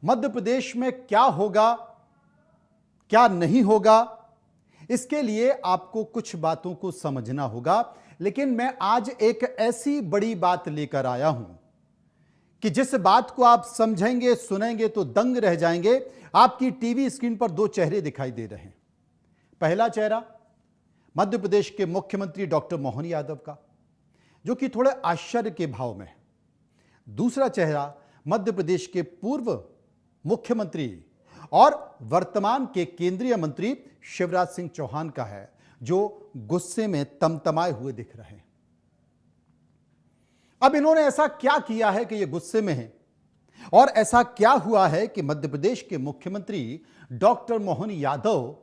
मध्य प्रदेश में क्या होगा, क्या नहीं होगा, इसके लिए आपको कुछ बातों को समझना होगा। लेकिन मैं आज एक ऐसी बड़ी बात लेकर आया हूं कि जिस बात को आप समझेंगे, सुनेंगे तो दंग रह जाएंगे। आपकी टीवी स्क्रीन पर दो चेहरे दिखाई दे रहे हैं। पहला चेहरा मध्य प्रदेश के मुख्यमंत्री डॉक्टर मोहन यादव का, जो कि थोड़े आश्चर्य के भाव में है। दूसरा चेहरा मध्य प्रदेश के पूर्व मुख्यमंत्री और वर्तमान के केंद्रीय मंत्री शिवराज सिंह चौहान का है, जो गुस्से में तमतमाए हुए दिख रहे हैं। अब इन्होंने ऐसा क्या किया है कि ये गुस्से में हैं, और ऐसा क्या हुआ है कि मध्य प्रदेश के मुख्यमंत्री डॉक्टर मोहन यादव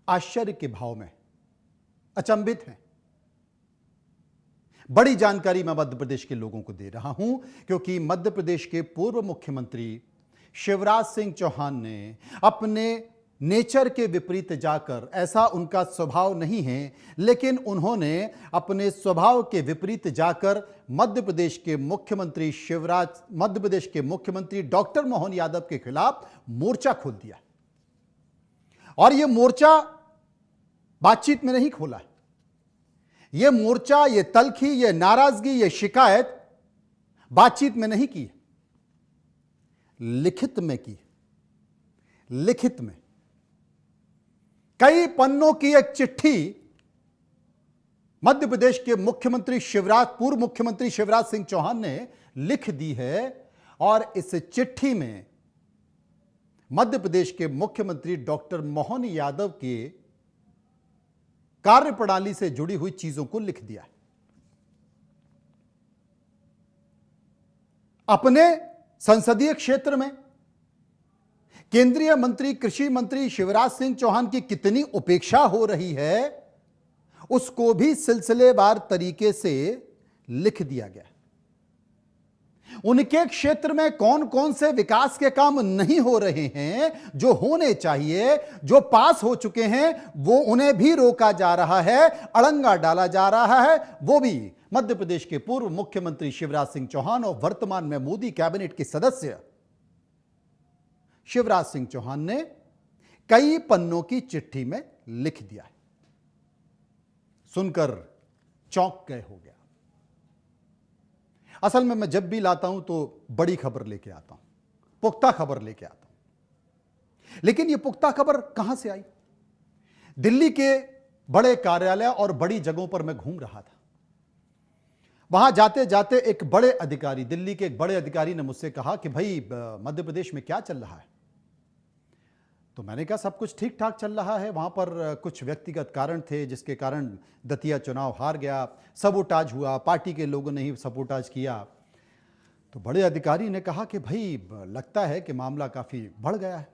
आश्चर्य के भाव में, अचंभित हैं। बड़ी जानकारी मैं मध्य प्रदेश के लोगों को दे रहा हूं, क्योंकि मध्य प्रदेश के पूर्व मुख्यमंत्री शिवराज सिंह चौहान ने अपने नेचर के विपरीत जाकर, ऐसा उनका स्वभाव नहीं है, लेकिन उन्होंने अपने स्वभाव के विपरीत जाकर मध्य प्रदेश के मुख्यमंत्री डॉक्टर मोहन यादव के खिलाफ मोर्चा खोल दिया। और यह मोर्चा बातचीत में नहीं खोला है। यह मोर्चा, यह तल्खी, यह नाराजगी, यह शिकायत बातचीत में नहीं की, लिखित में की। लिखित में कई पन्नों की एक चिट्ठी मध्य प्रदेश के पूर्व मुख्यमंत्री शिवराज सिंह चौहान ने लिख दी है। और इस चिट्ठी में मध्य प्रदेश के मुख्यमंत्री डॉक्टर मोहन यादव के कार्यप्रणाली से जुड़ी हुई चीजों को लिख दिया है। अपने संसदीय क्षेत्र में केंद्रीय मंत्री, कृषि मंत्री शिवराज सिंह चौहान की कितनी उपेक्षा हो रही है, उसको भी सिलसिलेवार तरीके से लिख दिया गया। उनके क्षेत्र में कौन कौन से विकास के काम नहीं हो रहे हैं, जो होने चाहिए, जो पास हो चुके हैं, वो उन्हें भी रोका जा रहा है, अड़ंगा डाला जा रहा है। वो भी मध्य प्रदेश के पूर्व मुख्यमंत्री शिवराज सिंह चौहान और वर्तमान में मोदी कैबिनेट के सदस्य शिवराज सिंह चौहान ने कई पन्नों की चिट्ठी में लिख दिया है। सुनकर चौंक गए हो गया। असल में मैं जब भी लाता हूं तो बड़ी खबर लेके आता हूं, पुख्ता खबर लेके आता हूं। लेकिन यह पुख्ता खबर कहां से आई? दिल्ली के बड़े कार्यालय और बड़ी जगहों पर मैं घूम रहा था। वहां जाते जाते एक बड़े अधिकारी, दिल्ली के एक बड़े अधिकारी ने मुझसे कहा कि भाई, मध्य प्रदेश में क्या चल रहा है? तो मैंने कहा सब कुछ ठीक ठाक चल रहा है। वहां पर कुछ व्यक्तिगत कारण थे जिसके कारण दतिया चुनाव हार गया, सबोटाज हुआ, पार्टी के लोगों ने ही सबोटाज किया। तो बड़े अधिकारी ने कहा कि भाई, लगता है कि मामला काफी बढ़ गया है।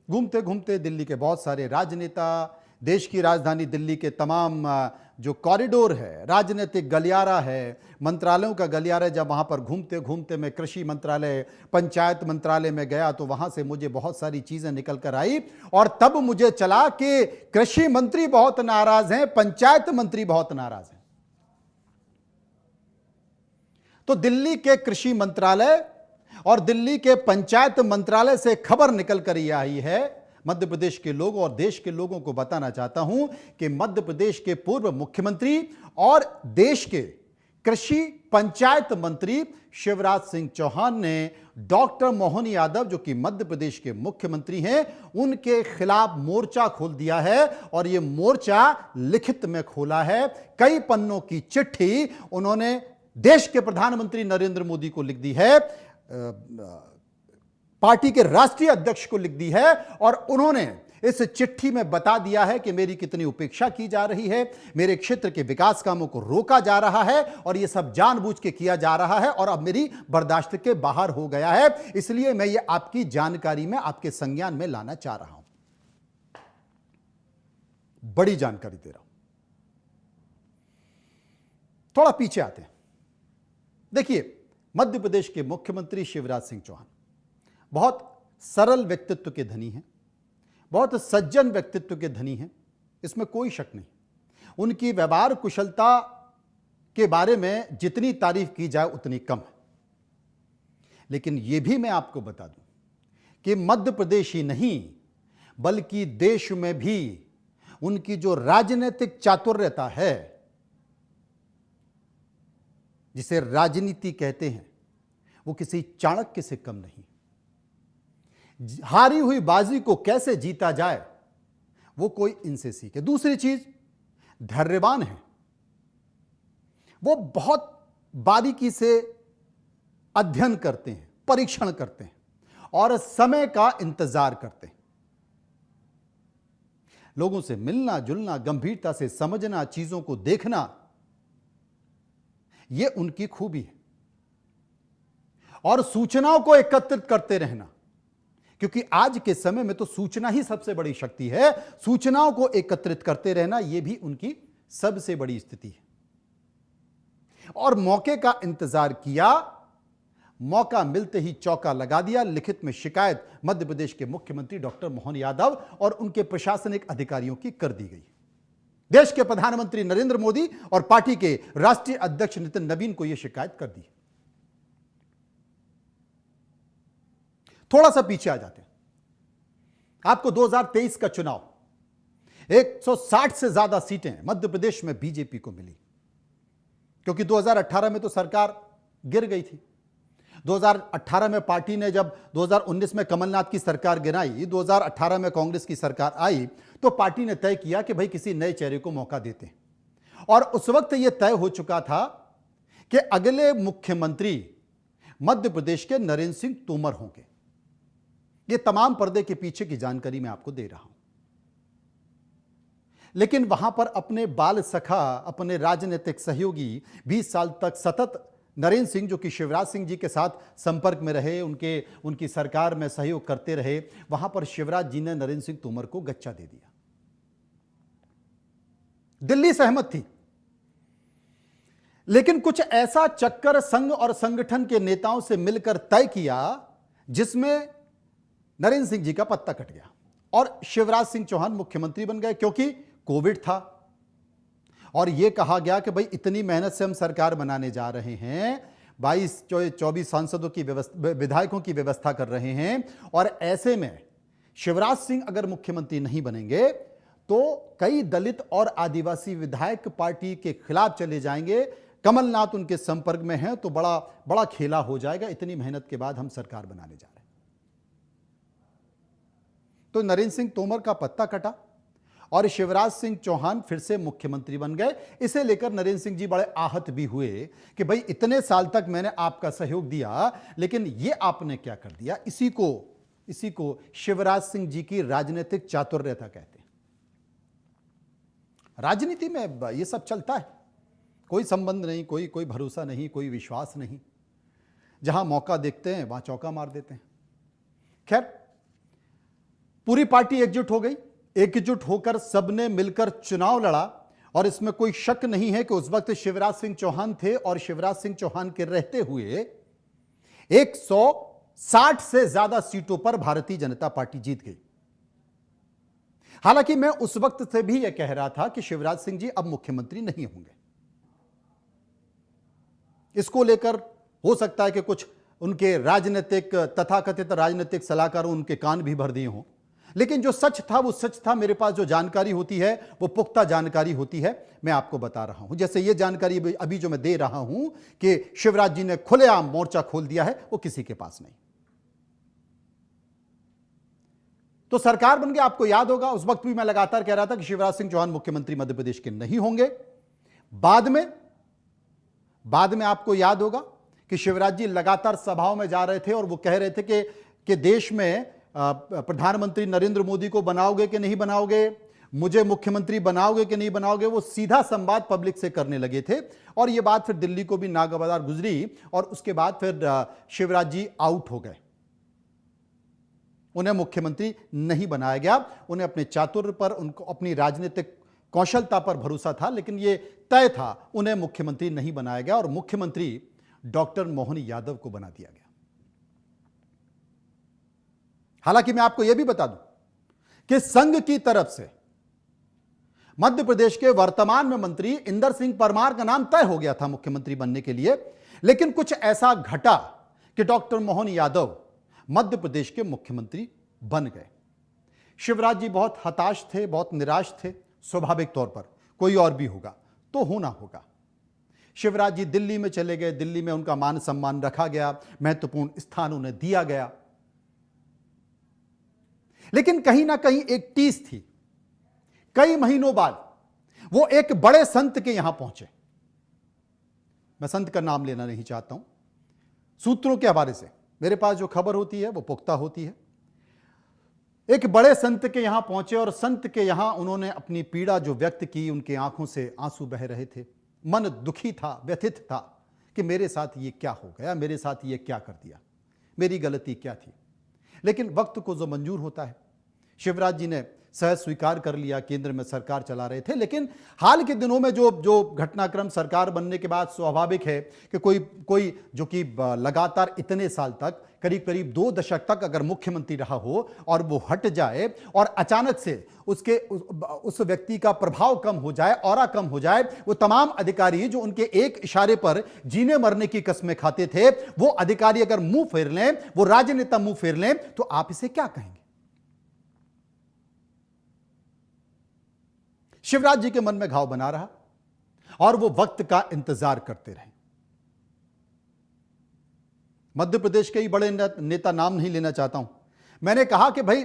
घूमते घूमते दिल्ली के बहुत सारे राजनेता, देश की राजधानी दिल्ली के तमाम जो कॉरिडोर है, राजनीतिक गलियारा है, मंत्रालयों का गलियारा, जब वहां पर घूमते घूमते मैं कृषि मंत्रालय, पंचायत मंत्रालय में गया तो वहां से मुझे बहुत सारी चीजें निकल कर आई। और तब मुझे चला कि कृषि मंत्री बहुत नाराज हैं, पंचायत मंत्री बहुत नाराज हैं। तो दिल्ली के कृषि मंत्रालय और दिल्ली के पंचायत मंत्रालय से खबर निकल कर ये आई है। मध्य प्रदेश के लोगों और देश के लोगों को बताना चाहता हूं कि मध्य प्रदेश के पूर्व मुख्यमंत्री और देश के कृषि पंचायत मंत्री शिवराज सिंह चौहान ने डॉक्टर मोहन यादव, जो कि मध्य प्रदेश के मुख्यमंत्री हैं, उनके खिलाफ मोर्चा खोल दिया है। और यह मोर्चा लिखित में खोला है। कई पन्नों की चिट्ठी उन्होंने देश के प्रधानमंत्री नरेंद्र मोदी को लिख दी है, पार्टी के राष्ट्रीय अध्यक्ष को लिख दी है। और उन्होंने इस चिट्ठी में बता दिया है कि मेरी कितनी उपेक्षा की जा रही है, मेरे क्षेत्र के विकास कामों को रोका जा रहा है, और यह सब जानबूझ के किया जा रहा है, और अब मेरी बर्दाश्त के बाहर हो गया है। इसलिए मैं ये आपकी जानकारी में, आपके संज्ञान में लाना चाह रहा हूं। बड़ी जानकारी दे रहा हूं। थोड़ा पीछे आते हैं। देखिए, मध्य प्रदेश के मुख्यमंत्री शिवराज सिंह चौहान बहुत सरल व्यक्तित्व के धनी हैं, बहुत सज्जन व्यक्तित्व के धनी हैं, इसमें कोई शक नहीं। उनकी व्यवहार कुशलता के बारे में जितनी तारीफ की जाए उतनी कम है। लेकिन यह भी मैं आपको बता दूं कि मध्य प्रदेश ही नहीं बल्कि देश में भी उनकी जो राजनीतिक चातुर्यता है, जिसे राजनीति कहते हैं, वो किसी चाणक्य से कम नहीं। हारी हुई बाजी को कैसे जीता जाए वो कोई इनसे सीखे। दूसरी चीज, धैर्यवान है। वो बहुत बारीकी से अध्ययन करते हैं, परीक्षण करते हैं और समय का इंतजार करते हैं। लोगों से मिलना जुलना, गंभीरता से समझना, चीजों को देखना, यह उनकी खूबी है। और सूचनाओं को एकत्रित करते रहना, क्योंकि आज के समय में तो सूचना ही सबसे बड़ी शक्ति है। सूचनाओं को एकत्रित करते रहना यह भी उनकी सबसे बड़ी स्थिति है। और मौके का इंतजार किया, मौका मिलते ही चौका लगा दिया। लिखित में शिकायत मध्य प्रदेश के मुख्यमंत्री डॉक्टर मोहन यादव और उनके प्रशासनिक अधिकारियों की कर दी गई। देश के प्रधानमंत्री नरेंद्र मोदी और पार्टी के राष्ट्रीय अध्यक्ष नितिन नवीन को यह शिकायत कर दी। थोड़ा सा पीछे आ जाते हैं। आपको 2023 का चुनाव, 160 से ज्यादा सीटें मध्य प्रदेश में बीजेपी को मिली, क्योंकि 2018 में तो सरकार गिर गई थी। 2018 में पार्टी ने जब 2019 में कमलनाथ की सरकार गिराई, 2018 में कांग्रेस की सरकार आई, तो पार्टी ने तय किया कि भाई किसी नए चेहरे को मौका देते हैं। और उस वक्त यह तय हो चुका था कि अगले मुख्यमंत्री मध्य प्रदेश के नरेंद्र सिंह तोमर होंगे। यह तमाम पर्दे के पीछे की जानकारी मैं आपको दे रहा हूं। लेकिन वहां पर अपने बाल सखा, अपने राजनीतिक सहयोगी 20 साल तक सतत नरेंद्र सिंह, जो कि शिवराज सिंह जी के साथ संपर्क में रहे, उनकी सरकार में सहयोग करते रहे, वहां पर शिवराज जी ने नरेंद्र सिंह तोमर को गच्चा दे दिया। दिल्ली सहमत थी, लेकिन कुछ ऐसा चक्कर संघ और संगठन के नेताओं से मिलकर तय किया जिसमें नरेंद्र सिंह जी का पत्ता कट गया और शिवराज सिंह चौहान मुख्यमंत्री बन गए, क्योंकि कोविड था और यह कहा गया कि भाई इतनी मेहनत से हम सरकार बनाने जा रहे हैं, 22-24 सांसदों की विधायकों की व्यवस्था कर रहे हैं, और ऐसे में शिवराज सिंह अगर मुख्यमंत्री नहीं बनेंगे तो कई दलित और आदिवासी विधायक पार्टी के खिलाफ चले जाएंगे, कमलनाथ उनके संपर्क में हैं, तो बड़ा बड़ा खेला हो जाएगा। इतनी मेहनत के बाद हम सरकार बनाने जा रहे हैं। तो नरेंद्र सिंह तोमर का पत्ता कटा और शिवराज सिंह चौहान फिर से मुख्यमंत्री बन गए। इसे लेकर नरेंद्र सिंह जी बड़े आहत भी हुए कि भाई इतने साल तक मैंने आपका सहयोग दिया, लेकिन ये आपने क्या कर दिया। इसी को शिवराज सिंह जी की राजनीतिक चातुर्यता कहते हैं। राजनीति में ये सब चलता है, कोई संबंध नहीं, कोई भरोसा नहीं, कोई विश्वास नहीं। जहां मौका देखते हैं वहां चौका मार देते हैं। खैर, पूरी पार्टी एकजुट हो गई, एकजुट होकर सबने मिलकर चुनाव लड़ा। और इसमें कोई शक नहीं है कि उस वक्त शिवराज सिंह चौहान थे और शिवराज सिंह चौहान के रहते हुए 160 से ज्यादा सीटों पर भारतीय जनता पार्टी जीत गई। हालांकि मैं उस वक्त से भी यह कह रहा था कि शिवराज सिंह जी अब मुख्यमंत्री नहीं होंगे। इसको लेकर हो सकता है कि कुछ उनके राजनीतिक, तथाकथित राजनीतिक सलाहकारों उनके कान भी भर दिए हों, लेकिन जो सच था वो सच था। मेरे पास जो जानकारी होती है वो पुख्ता जानकारी होती है, मैं आपको बता रहा हूं। जैसे ये जानकारी अभी जो मैं दे रहा हूं कि शिवराज जी ने खुलेआम मोर्चा खोल दिया है, वो किसी के पास नहीं। तो सरकार बन गई। आपको याद होगा उस वक्त भी मैं लगातार कह रहा था कि शिवराज सिंह चौहान मुख्यमंत्री मध्य प्रदेश के नहीं होंगे। बाद में आपको याद होगा कि शिवराज जी लगातार सभाओं में जा रहे थे और वो कह रहे थे कि देश में प्रधानमंत्री नरेंद्र मोदी को बनाओगे कि नहीं बनाओगे, मुझे मुख्यमंत्री बनाओगे कि नहीं बनाओगे। वो सीधा संवाद पब्लिक से करने लगे थे और यह बात फिर दिल्ली को भी नागवार गुजरी और उसके बाद फिर शिवराज जी आउट हो गए। उन्हें मुख्यमंत्री नहीं बनाया गया। उन्हें अपने चातुर्य पर, उनको अपनी राजनीतिक कौशलता पर भरोसा था, लेकिन यह तय था उन्हें मुख्यमंत्री नहीं बनाया गया और मुख्यमंत्री डॉक्टर मोहन यादव को बना दिया गया। हालांकि मैं आपको यह भी बता दूं कि संघ की तरफ से मध्य प्रदेश के वर्तमान में मंत्री इंदर सिंह परमार का नाम तय हो गया था मुख्यमंत्री बनने के लिए, लेकिन कुछ ऐसा घटा कि डॉक्टर मोहन यादव मध्य प्रदेश के मुख्यमंत्री बन गए। शिवराज जी बहुत हताश थे, बहुत निराश थे। स्वाभाविक तौर पर कोई और भी होगा तो होना होगा। शिवराज जी दिल्ली में चले गए, दिल्ली में उनका मान सम्मान रखा गया, महत्वपूर्ण स्थान उन्हें दिया गया। लेकिन कहीं ना कहीं एक टीस थी। कई महीनों बाद वो एक बड़े संत के यहां पहुंचे। मैं संत का नाम लेना नहीं चाहता हूं, सूत्रों के हवाले से मेरे पास जो खबर होती है वो पुख्ता होती है। एक बड़े संत के यहां पहुंचे और संत के यहां उन्होंने अपनी पीड़ा जो व्यक्त की, उनके आंखों से आंसू बह रहे थे, मन दुखी था, व्यथित था कि मेरे साथ ये क्या हो गया, मेरे साथ ये क्या कर दिया, मेरी गलती क्या थी। लेकिन वक्त को जो मंजूर होता है, शिवराज जी ने सहज स्वीकार कर लिया, केंद्र में सरकार चला रहे थे। लेकिन हाल के दिनों में जो घटनाक्रम सरकार बनने के बाद स्वाभाविक है कि कोई जो कि लगातार इतने साल तक, करीब करीब 2 दशक तक अगर मुख्यमंत्री रहा हो और वो हट जाए और अचानक से उस व्यक्ति का प्रभाव कम हो जाए, ऑरा कम हो जाए, वो तमाम अधिकारी जो उनके एक इशारे पर जीने मरने की कस्में खाते थे, वो अधिकारी अगर मुंह फेर लें, वो राजनेता मुंह फेर लें, तो आप इसे क्या कहेंगे? शिवराज जी के मन में घाव बना रहा और वो वक्त का इंतजार करते रहे। मध्य प्रदेश के ही बड़े नेता, नाम नहीं लेना चाहता हूं, मैंने कहा कि भाई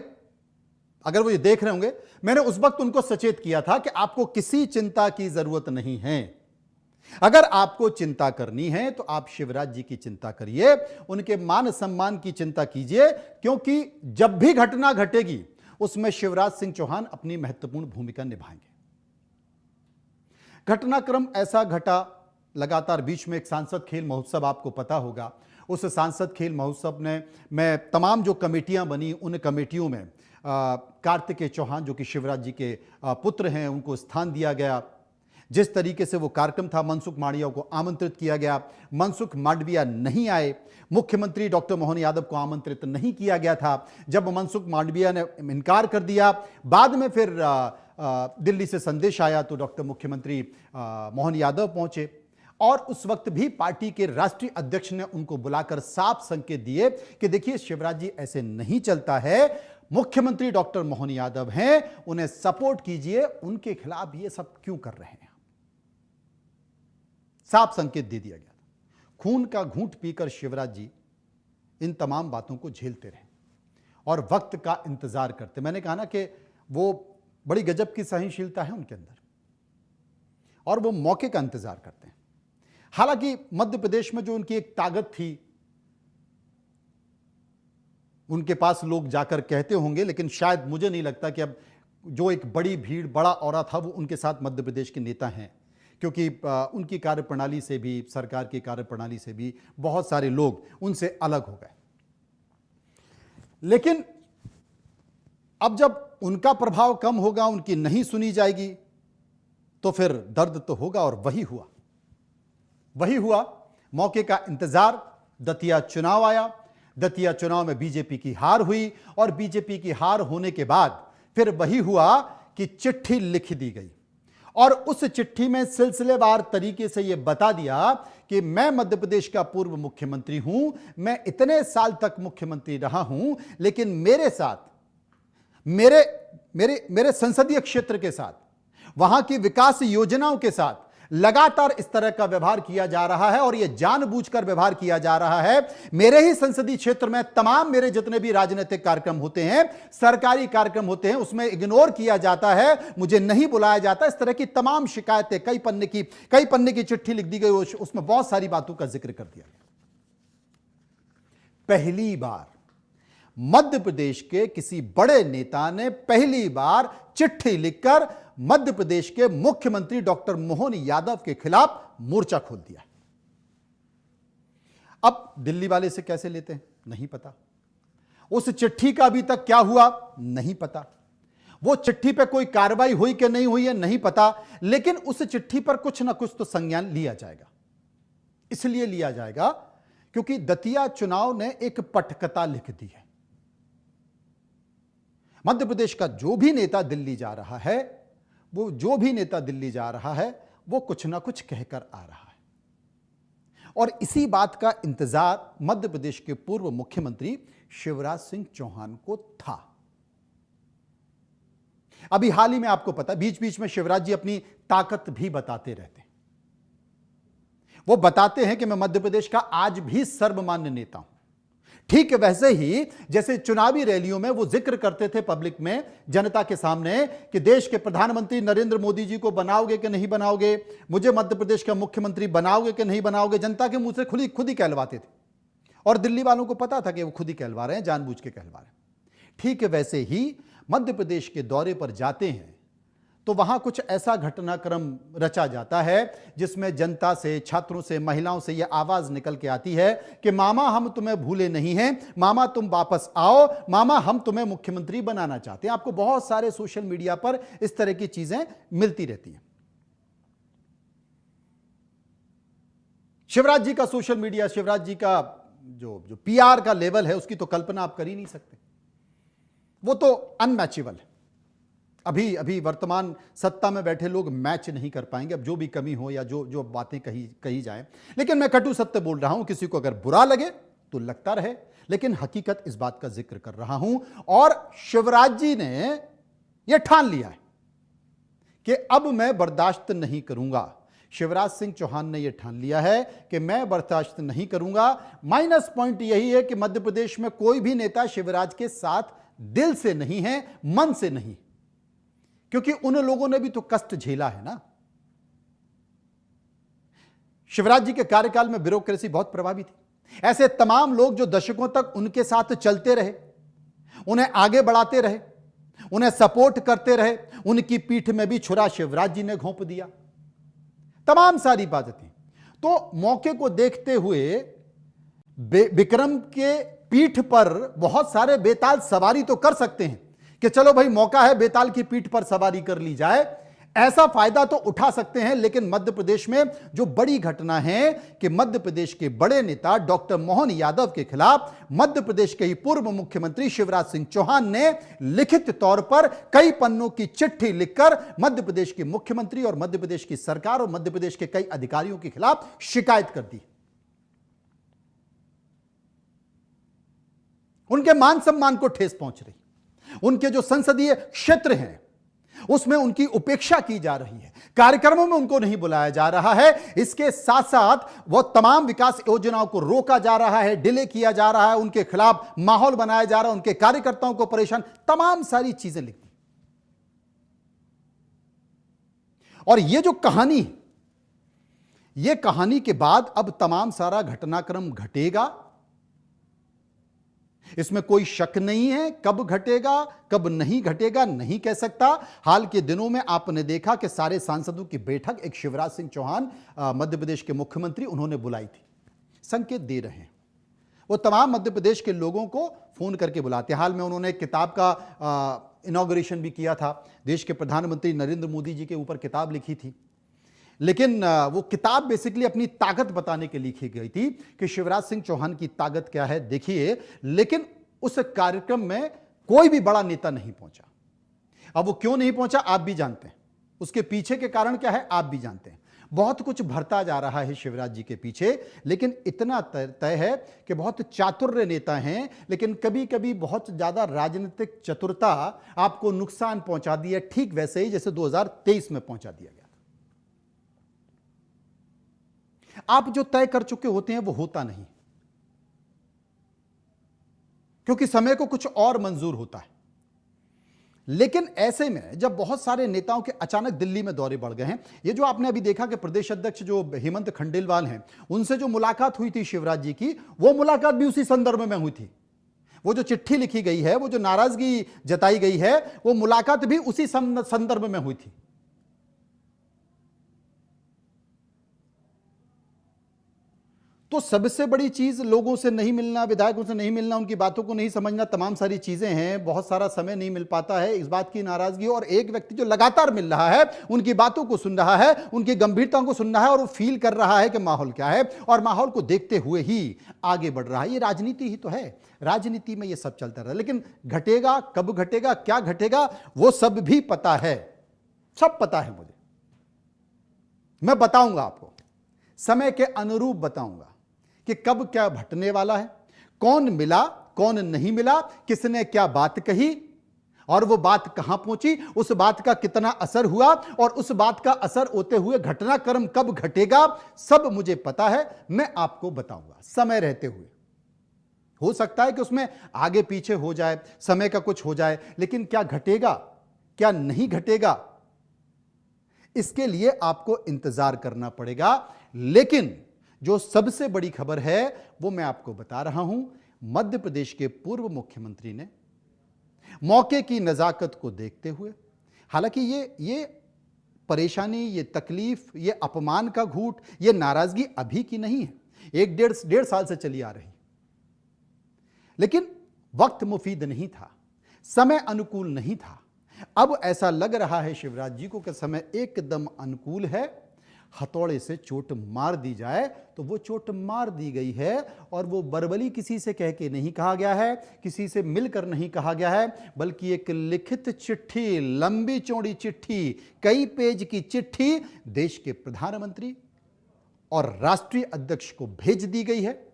अगर वो ये देख रहे होंगे, मैंने उस वक्त उनको सचेत किया था कि आपको किसी चिंता की जरूरत नहीं है। अगर आपको चिंता करनी है तो आप शिवराज जी की चिंता करिए, उनके मान सम्मान की चिंता कीजिए, क्योंकि जब भी घटना घटेगी उसमें शिवराज सिंह चौहान अपनी महत्वपूर्ण भूमिका निभाएंगे। घटनाक्रम ऐसा घटा, लगातार बीच में एक सांसद खेल महोत्सव, आपको पता होगा, उस सांसद खेल महोत्सव में तमाम जो कमेटियां बनी, उन कमेटियों में कार्तिकेय चौहान जो कि शिवराज जी के पुत्र हैं, उनको स्थान दिया गया। जिस तरीके से वो कार्यक्रम था, मनसुख मांडविया को आमंत्रित किया गया, मनसुख मांडविया नहीं आए। मुख्यमंत्री डॉक्टर मोहन यादव को आमंत्रित नहीं किया गया था। जब मनसुख मांडविया ने इनकार कर दिया, बाद में फिर दिल्ली से संदेश आया तो डॉक्टर मुख्यमंत्री मोहन यादव पहुंचे और उस वक्त भी पार्टी के राष्ट्रीय अध्यक्ष ने उनको बुलाकर साफ संकेत दिए कि देखिए शिवराज जी ऐसे नहीं चलता है, मुख्यमंत्री डॉक्टर मोहन यादव हैं, उन्हें सपोर्ट कीजिए, उनके खिलाफ ये सब क्यों कर रहे हैं। साफ संकेत दे दिया गया। खून का घूंट पीकर शिवराज जी इन तमाम बातों को झेलते रहे और वक्त का इंतजार करते। मैंने कहा ना कि वो बड़ी गजब की सहनशीलता है उनके अंदर और वो मौके का इंतजार करते हैं। हालांकि मध्य प्रदेश में जो उनकी एक ताकत थी, उनके पास लोग जाकर कहते होंगे, लेकिन शायद मुझे नहीं लगता कि अब जो एक बड़ी भीड़, बड़ा औरा था, वो उनके साथ मध्य प्रदेश के नेता हैं, क्योंकि उनकी कार्यप्रणाली से भी, सरकार की कार्यप्रणाली से भी बहुत सारे लोग उनसे अलग हो गए। लेकिन अब जब उनका प्रभाव कम होगा, उनकी नहीं सुनी जाएगी, तो फिर दर्द तो होगा। और वही हुआ। मौके का इंतजार, दतिया चुनाव आया, दतिया चुनाव में बीजेपी की हार हुई और बीजेपी की हार होने के बाद फिर वही हुआ कि चिट्ठी लिख दी गई और उस चिट्ठी में सिलसिलेवार तरीके से यह बता दिया कि मैं मध्य प्रदेश का पूर्व मुख्यमंत्री हूं, मैं इतने साल तक मुख्यमंत्री रहा हूं, लेकिन मेरे साथ, मेरे संसदीय क्षेत्र के साथ, वहां की विकास योजनाओं के साथ लगातार इस तरह का व्यवहार किया जा रहा है और यह जानबूझकर व्यवहार किया जा रहा है। मेरे ही संसदीय क्षेत्र में तमाम मेरे जितने भी राजनीतिक कार्यक्रम होते हैं, सरकारी कार्यक्रम होते हैं, उसमें इग्नोर किया जाता है, मुझे नहीं बुलाया जाता। इस तरह की तमाम शिकायतें, कई पन्ने की चिट्ठी लिख दी गई, उसमें बहुत सारी बातों का जिक्र कर दिया गया। पहली बार मध्य प्रदेश के किसी बड़े नेता ने पहली बार चिट्ठी लिखकर मध्य प्रदेश के मुख्यमंत्री डॉक्टर मोहन यादव के खिलाफ मोर्चा खोल दिया। अब दिल्ली वाले से कैसे लेते हैं नहीं पता, उस चिट्ठी का अभी तक क्या हुआ नहीं पता, वो चिट्ठी पे कोई कार्रवाई हुई कि नहीं हुई है नहीं पता, लेकिन उस चिट्ठी पर कुछ ना कुछ तो संज्ञान लिया जाएगा। इसलिए लिया जाएगा क्योंकि दतिया चुनाव ने एक पटकथा लिख दी है। मध्य प्रदेश का जो भी नेता दिल्ली जा रहा है, वो कुछ ना कुछ कहकर आ रहा है और इसी बात का इंतजार मध्य प्रदेश के पूर्व मुख्यमंत्री शिवराज सिंह चौहान को था। अभी हाल ही में आपको पता, बीच बीच में शिवराज जी अपनी ताकत भी बताते रहते हैं। वो बताते हैं कि मैं मध्य प्रदेश का आज भी सर्वमान्य नेता हूं। ठीक वैसे ही जैसे चुनावी रैलियों में वो जिक्र करते थे पब्लिक में, जनता के सामने, कि देश के प्रधानमंत्री नरेंद्र मोदी जी को बनाओगे कि नहीं बनाओगे, मुझे मध्य प्रदेश का मुख्यमंत्री बनाओगे कि नहीं बनाओगे, जनता के मुंह से खुद ही कहलवाते थे। और दिल्ली वालों को पता था कि वो खुद ही कहलवा रहे हैं, जानबूझ के कहलवा रहे हैं। ठीक वैसे ही मध्य प्रदेश के दौरे पर जाते हैं तो वहां कुछ ऐसा घटनाक्रम रचा जाता है जिसमें जनता से, छात्रों से, महिलाओं से यह आवाज निकल के आती है कि मामा हम तुम्हें भूले नहीं हैं, मामा तुम वापस आओ, मामा हम तुम्हें मुख्यमंत्री बनाना चाहते हैं। आपको बहुत सारे सोशल मीडिया पर इस तरह की चीजें मिलती रहती हैं। शिवराज जी का सोशल मीडिया, शिवराज जी का जो पीआर का लेवल है, उसकी तो कल्पना आप कर ही नहीं सकते। वो तो अनमैचेबल है। अभी वर्तमान सत्ता में बैठे लोग मैच नहीं कर पाएंगे, अब जो भी कमी हो या जो बातें कही जाए। लेकिन मैं कटु सत्य बोल रहा हूं, किसी को अगर बुरा लगे तो लगता रहे, लेकिन हकीकत इस बात का जिक्र कर रहा हूं। और शिवराज जी ने यह ठान लिया है कि अब मैं बर्दाश्त नहीं करूंगा। शिवराज सिंह चौहान ने यह ठान लिया है कि मैं बर्दाश्त नहीं करूंगा। माइनस पॉइंट यही है कि मध्य प्रदेश में कोई भी नेता शिवराज के साथ दिल से नहीं है, मन से नहीं, क्योंकि उन लोगों ने भी तो कष्ट झेला है ना। शिवराज जी के कार्यकाल में ब्यूरोक्रेसी बहुत प्रभावी थी। ऐसे तमाम लोग जो दशकों तक उनके साथ चलते रहे, उन्हें आगे बढ़ाते रहे, उन्हें सपोर्ट करते रहे, उनकी पीठ में भी छुरा शिवराज जी ने घोंप दिया। तमाम सारी बातें थी। तो मौके को देखते हुए विक्रम के पीठ पर बहुत सारे बेताल सवारी तो कर सकते हैं कि चलो भाई मौका है, बेताल की पीठ पर सवारी कर ली जाए, ऐसा फायदा तो उठा सकते हैं। लेकिन मध्य प्रदेश में जो बड़ी घटना है कि मध्य प्रदेश के बड़े नेता डॉक्टर मोहन यादव के खिलाफ मध्य प्रदेश के ही पूर्व मुख्यमंत्री शिवराज सिंह चौहान ने लिखित तौर पर कई पन्नों की चिट्ठी लिखकर मध्य प्रदेश के मुख्यमंत्री और मध्य प्रदेश की सरकार और मध्य प्रदेश के कई अधिकारियों के खिलाफ शिकायत कर दी। उनके मान सम्मान को ठेस पहुंच रही, उनके जो संसदीय क्षेत्र हैं उसमें उनकी उपेक्षा की जा रही है, कार्यक्रमों में उनको नहीं बुलाया जा रहा है। इसके साथ साथ वो तमाम विकास योजनाओं को रोका जा रहा है, डिले किया जा रहा है, उनके खिलाफ माहौल बनाया जा रहा है, उनके कार्यकर्ताओं को परेशान, तमाम सारी चीजें लिखती। और ये जो कहानी, ये कहानी के बाद अब तमाम सारा घटनाक्रम घटेगा, इसमें कोई शक नहीं है। कब घटेगा कब नहीं घटेगा नहीं कह सकता। हाल के दिनों में आपने देखा कि सारे सांसदों की बैठक एक शिवराज सिंह चौहान मध्य प्रदेश के मुख्यमंत्री उन्होंने बुलाई थी, संकेत दे रहे हैं। वो तमाम मध्य प्रदेश के लोगों को फोन करके बुलाते हैं। हाल में उन्होंने एक किताब का इनॉग्रेशन भी किया था, देश के प्रधानमंत्री नरेंद्र मोदी जी के ऊपर किताब लिखी थी। लेकिन वो किताब बेसिकली अपनी ताकत बताने के लिए लिखी गई थी कि शिवराज सिंह चौहान की ताकत क्या है देखिए। लेकिन उस कार्यक्रम में कोई भी बड़ा नेता नहीं पहुंचा। अब वो क्यों नहीं पहुंचा आप भी जानते हैं, उसके पीछे के कारण क्या है आप भी जानते हैं। बहुत कुछ भरता जा रहा है शिवराज जी के पीछे, लेकिन इतना तय है कि बहुत चातुर्य नेता हैं, लेकिन कभी कभी बहुत ज्यादा राजनीतिक चतुरता आपको नुकसान पहुंचा दी है, ठीक वैसे ही जैसे 2023 में पहुंचा दिया गया। आप जो तय कर चुके होते हैं वो होता नहीं, क्योंकि समय को कुछ और मंजूर होता है। लेकिन ऐसे में जब बहुत सारे नेताओं के अचानक दिल्ली में दौरे बढ़ गए हैं, ये जो आपने अभी देखा कि प्रदेश अध्यक्ष जो हेमंत खंडेलवाल हैं, उनसे जो मुलाकात हुई थी शिवराज जी की, वो मुलाकात भी उसी संदर्भ में हुई थी। वो जो चिट्ठी लिखी गई है, वो जो नाराजगी जताई गई है, वो मुलाकात भी उसी संदर्भ में हुई थी। तो सबसे बड़ी चीज लोगों से नहीं मिलना, विधायकों से नहीं मिलना, उनकी बातों को नहीं समझना, तमाम सारी चीजें हैं। बहुत सारा समय नहीं मिल पाता है, इस बात की नाराजगी। और एक व्यक्ति जो लगातार मिल रहा है, उनकी बातों को सुन रहा है, उनकी गंभीरता को सुन रहा है और वो फील कर रहा है कि माहौल क्या है, और माहौल को देखते हुए ही आगे बढ़ रहा है। ये राजनीति ही तो है, राजनीति में ये सब चलता रहा। लेकिन घटेगा कब घटेगा, क्या घटेगा, वो सब भी पता है, सब पता है मुझे। मैं बताऊंगा आपको, समय के अनुरूप बताऊंगा कि कब क्या घटने वाला है, कौन मिला, कौन नहीं मिला, किसने क्या बात कही और वो बात कहां पहुंची, उस बात का कितना असर हुआ और उस बात का असर होते हुए घटनाक्रम कब घटेगा, सब मुझे पता है। मैं आपको बताऊंगा समय रहते हुए। हो सकता है कि उसमें आगे पीछे हो जाए, समय का कुछ हो जाए, लेकिन क्या घटेगा क्या नहीं घटेगा, इसके लिए आपको इंतजार करना पड़ेगा। लेकिन जो सबसे बड़ी खबर है वो मैं आपको बता रहा हूं। मध्य प्रदेश के पूर्व मुख्यमंत्री ने मौके की नजाकत को देखते हुए, हालांकि ये परेशानी, ये तकलीफ, ये अपमान का घूंट, ये नाराजगी अभी की नहीं है, एक डेढ़ साल से चली आ रही, लेकिन वक्त मुफीद नहीं था, समय अनुकूल नहीं था। अब ऐसा लग रहा है शिवराज जी को कि समय एकदम अनुकूल है, हथौड़े से चोट मार दी जाए तो वो चोट मार दी गई है। और वो बरबली किसी से कह के नहीं कहा गया है, किसी से मिलकर नहीं कहा गया है, बल्कि एक लिखित चिट्ठी, लंबी चौड़ी चिट्ठी, कई पेज की चिट्ठी देश के प्रधानमंत्री और राष्ट्रीय अध्यक्ष को भेज दी गई है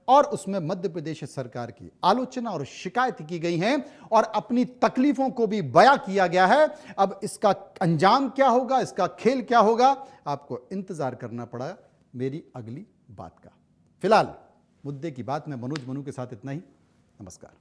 और उसमें मध्य प्रदेश सरकार की आलोचना और शिकायत की गई है और अपनी तकलीफों को भी बयां किया गया है। अब इसका अंजाम क्या होगा, इसका खेल क्या होगा, आपको इंतजार करना पड़ा मेरी अगली बात का। फिलहाल मुद्दे की बात में मनोज मनु के साथ इतना ही। नमस्कार।